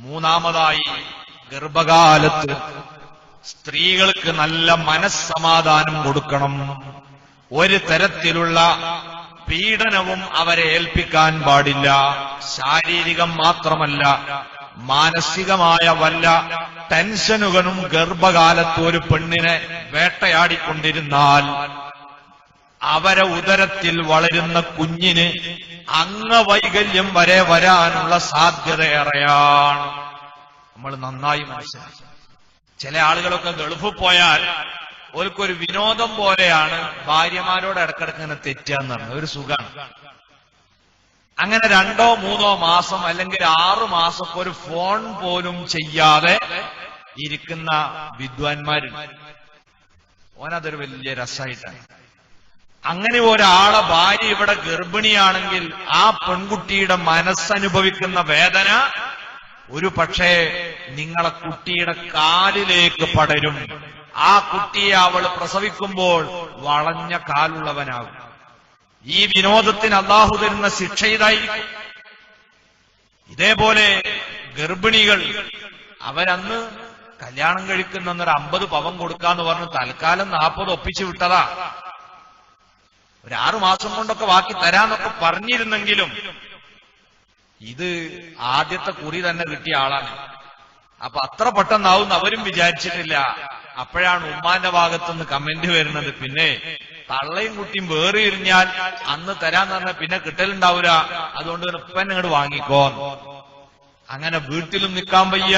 മൂന്നാമതായി ഗർഭകാലത്ത് സ്ത്രീകൾക്ക് നല്ല മനസ്സമാധാനം കൊടുക്കണം. ഒരു തരത്തിലുള്ള പീഡനവും അവരെ ഏൽപ്പിക്കാൻ പാടില്ല. ശാരീരികം മാത്രമല്ല, മാനസികമായ വല്ല ടെൻഷനുകളും ഗർഭകാലത്ത് ഒരു പെണ്ണിനെ വേട്ടയാടിക്കൊണ്ടിരുന്നാൽ അവരെ ഉദരത്തിൽ വളരുന്ന കുഞ്ഞിന് അംഗവൈകല്യം വരെ വരാനുള്ള സാധ്യത ഏറെയാണ്. നമ്മൾ നന്നായി മനസ്സിലാക്കി. ചില ആളുകളൊക്കെ ഗൾഫിൽ പോയാൽ ഓർക്കൊരു വിനോദം പോലെയാണ് ഭാര്യമാരോട് ഇടക്കിടക്ക് ഇങ്ങനെ തെറ്റാന്ന് പറഞ്ഞത്. ഒരു സുഖമാണ്. അങ്ങനെ 2 or 3 മാസം അല്ലെങ്കിൽ 6 മാസം ഒരു ഫോൺ പോലും ചെയ്യാതെ ഇരിക്കുന്ന വിദ്വാൻമാരുണ്ട്. ഓനതൊരു വലിയ രസമായിട്ടാണ്. അങ്ങനെ ഒരാളെ ഭാര്യ ഇവിടെ ഗർഭിണിയാണെങ്കിൽ ആ പെൺകുട്ടിയുടെ മനസ്സനുഭവിക്കുന്ന വേദന ഒരു പക്ഷേ നിങ്ങളെ കുട്ടിയുടെ കാലിലേക്ക് പടരും. ആ കുട്ടിയെ അവൾ പ്രസവിക്കുമ്പോൾ വളഞ്ഞ കാലുള്ളവനാകും. ഈ വിനോദത്തിന് അല്ലാഹു തരുന്ന ശിക്ഷ ഇതായിരിക്കും. ഇതേപോലെ ഗർഭിണികൾ അവരന്ന് കല്യാണം കഴിക്കുന്നൊരു 50 പവൻ കൊടുക്കാന്ന് പറഞ്ഞ് തൽക്കാലം 40 ഒപ്പിച്ചു വിട്ടതാ. ഒരു 6 മാസം കൊണ്ടൊക്കെ ബാക്കി തരാന്നൊക്കെ പറഞ്ഞിരുന്നെങ്കിലും ഇത് ആദ്യത്തെ കുറി തന്നെ കിട്ടിയ ആളാണ്. അപ്പൊ അത്ര പെട്ടെന്നാവും അവരും വിചാരിച്ചിട്ടില്ല. അപ്പോഴാണ് ഉമ്മാന്റെ ഭാഗത്തുനിന്ന് കമന്റ് വരുന്നത്, പിന്നെ തള്ളയും കുട്ടിയും വേറെ ഇരിഞ്ഞാൽ അന്ന് തരാന്ന് പറഞ്ഞാൽ പിന്നെ കിട്ടലുണ്ടാവൂല, അതുകൊണ്ട് ഇപ്പം ഇങ്ങോട്ട് വാങ്ങിക്കോ. അങ്ങനെ വീട്ടിലും നിൽക്കാൻ വയ്യ,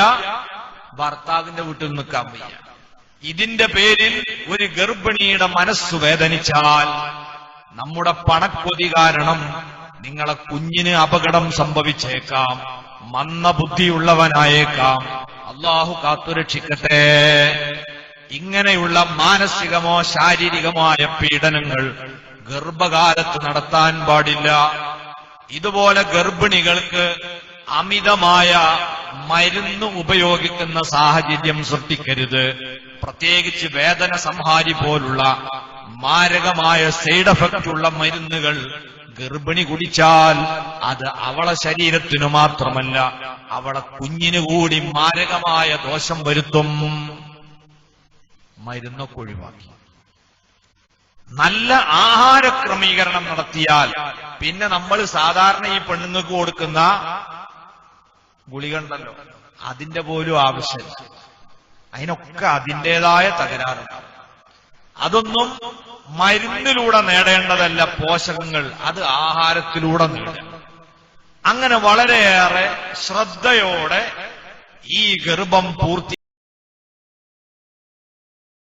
ഭർത്താവിന്റെ വീട്ടിൽ നിൽക്കാൻ വയ്യ. ഇതിന്റെ പേരിൽ ഒരു ഗർഭിണിയുടെ മനസ്സു വേദനിച്ചാൽ നമ്മുടെ പണക്കൊതി കാരണം നിങ്ങളെ കുഞ്ഞിന് അപകടം സംഭവിച്ചേക്കാം, മന്ദബുദ്ധിയുള്ളവനായേക്കാം. അല്ലാഹു കാത്തുരക്ഷിക്കട്ടെ. ഇങ്ങനെയുള്ള മാനസികമോ ശാരീരികമായ പീഡനങ്ങൾ ഗർഭകാലത്ത് നടത്താൻ പാടില്ല. ഇതുപോലെ ഗർഭിണികൾക്ക് അമിതമായ മരുന്ന് ഉപയോഗിക്കുന്ന സാഹചര്യം സൃഷ്ടിക്കരുത്. പ്രത്യേകിച്ച് വേദന സംഹാരി പോലുള്ള മാരകമായ സൈഡ് എഫക്റ്റ് ഉള്ള മരുന്നുകൾ ഗർഭിണി കുടിച്ചാൽ അത് അവളെ ശരീരത്തിനു മാത്രമല്ല അവളെ കുഞ്ഞിനു കൂടി മാരകമായ ദോഷം വരുത്തും. മരുന്നൊക്കെ ഒഴിവാക്കി നല്ല ആഹാര ക്രമീകരണം നടത്തിയാൽ പിന്നെ നമ്മൾ സാധാരണ ഈ പെണ്ണുങ്ങൾക്ക് കൊടുക്കുന്ന ഗുളിക ഉണ്ടല്ലോ, അതിന്റെ പോലും ആവശ്യമില്ല. അതിനൊക്കെ അതിൻ്റെതായ തകരാറുണ്ട്. അതൊന്നും മരുന്നിലൂടെ നേടേണ്ടതല്ല. പോഷകങ്ങൾ അത് ആഹാരത്തിലൂടെ നേടണം. അങ്ങനെ വളരെയേറെ ശ്രദ്ധയോടെ ഈ ഗർഭം പൂർത്തി